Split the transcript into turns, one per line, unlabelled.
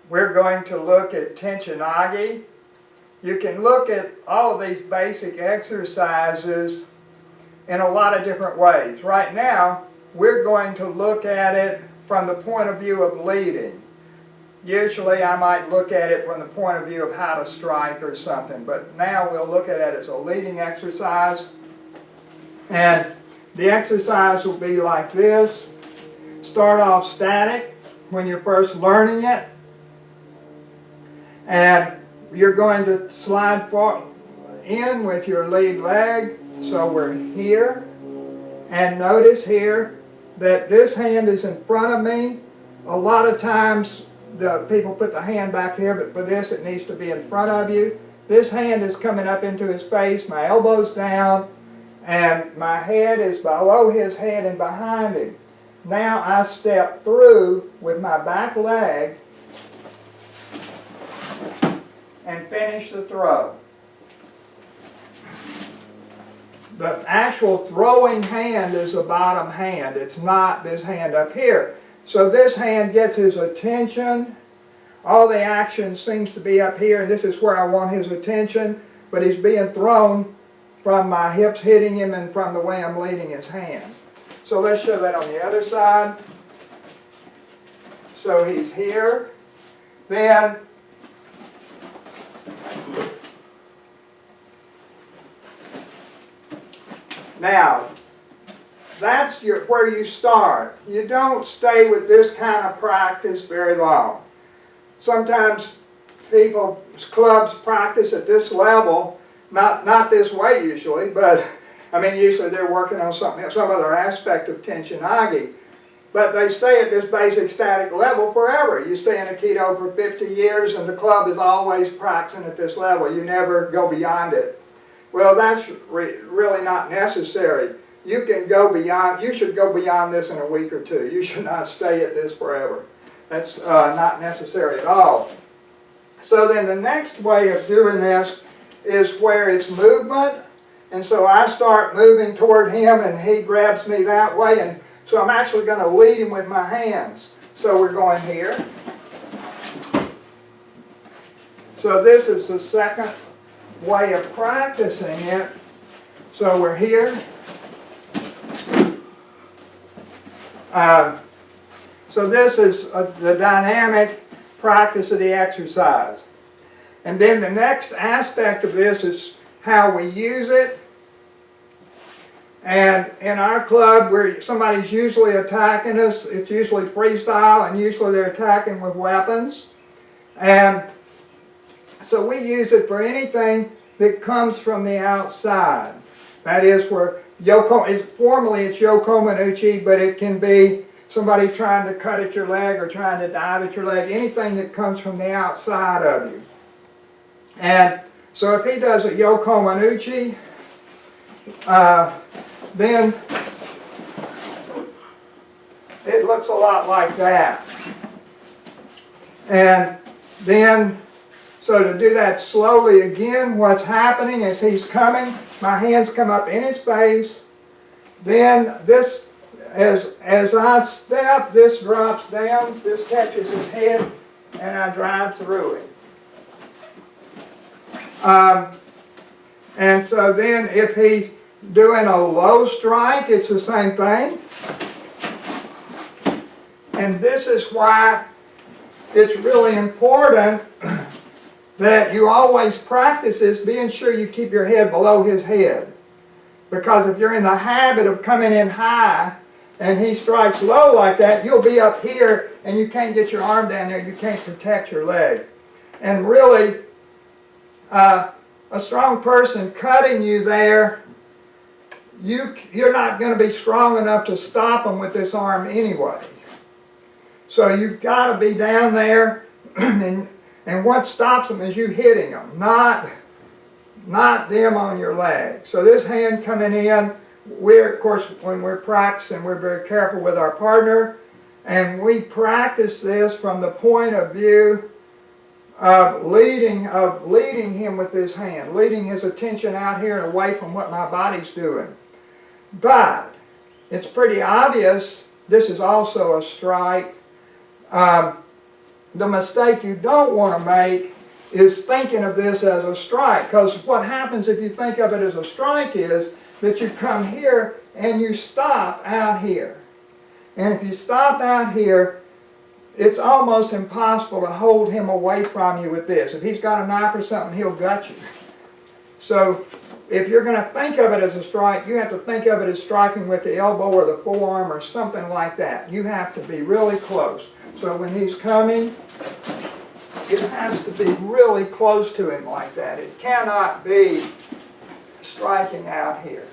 we're going to look at Tenchi Nage. You can look at all of these basic exercises in a lot of different ways. Right now, we're going to look at it from the point of view of leading. Usually I might look at it from the point of view of how to strike or something, but now we'll look at it as a leading exercise. And the exercise will be like this. Start off static when you're first learning it. And you're going to slide in with your lead leg. So we're here. And notice here that this hand is in front of me. A lot of times the people put the hand back here, but for this it needs to be in front of you. This hand is coming up into his face, my elbow's down, and my head is below his head and behind him. Now I step through with my back leg and finish the throw. The actual throwing hand is the bottom hand. It's not this hand up here. So this hand gets his attention. All the action seems to be up here, and this is where I want his attention, but he's being thrown from my hips hitting him and from the way I'm leading his hand. So let's show that on the other side. So he's here. Then now, that's where you start. You don't stay with this kind of practice very long. Sometimes clubs practice at this level, not this way usually, but I mean usually they're working on some other aspect of Tenchi Nage. But they stay at this basic static level forever. You stay in Aikido for 50 years and the club is always practicing at this level. You never go beyond it. Well, that's really not necessary. You can go beyond, you should go beyond this in a week or two. You should not stay at this forever. That's not necessary at all. So then the next way of doing this is where it's movement. And so I start moving toward him and he grabs me that way. And so I'm actually going to lead him with my hands. So we're going here. So this is the second way of practicing it. So we're here. So this is the dynamic practice of the exercise. And then the next aspect of this is how we use it. And in our club, where somebody's usually attacking us, it's usually freestyle, and usually they're attacking with weapons. And so we use it for anything that comes from the outside. That is where formally it's Yokomanuchi, but it can be somebody trying to cut at your leg or trying to dive at your leg, anything that comes from the outside of you. And so if he does a Yokomanuchi, then it looks a lot like that. And then, so to do that slowly again, what's happening is he's coming, my hands come up in his face, then this, as I step, this drops down, this catches his head, and I drive through him. And so then if he's doing a low strike, it's the same thing. And this is why it's really important that you always practice this, being sure you keep your head below his head. Because if you're in the habit of coming in high and he strikes low like that, you'll be up here and you can't get your arm down there, you can't protect your leg. And really, a strong person cutting you there, you're not going to be strong enough to stop him with this arm anyway. So you've got to be down there, and what stops them is you hitting them, not them on your leg. So this hand coming in, of course, when we're practicing, we're very careful with our partner, and we practice this from the point of view of leading him with this hand, leading his attention out here and away from what my body's doing. But it's pretty obvious this is also a strike. the mistake you don't want to make is thinking of this as a strike. Because what happens if you think of it as a strike is that you come here and you stop out here. And if you stop out here, it's almost impossible to hold him away from you with this. If he's got a knife or something, he'll gut you. So if you're going to think of it as a strike, you have to think of it as striking with the elbow or the forearm or something like that. You have to be really close. So when he's coming, it has to be really close to him like that. It cannot be striking out here.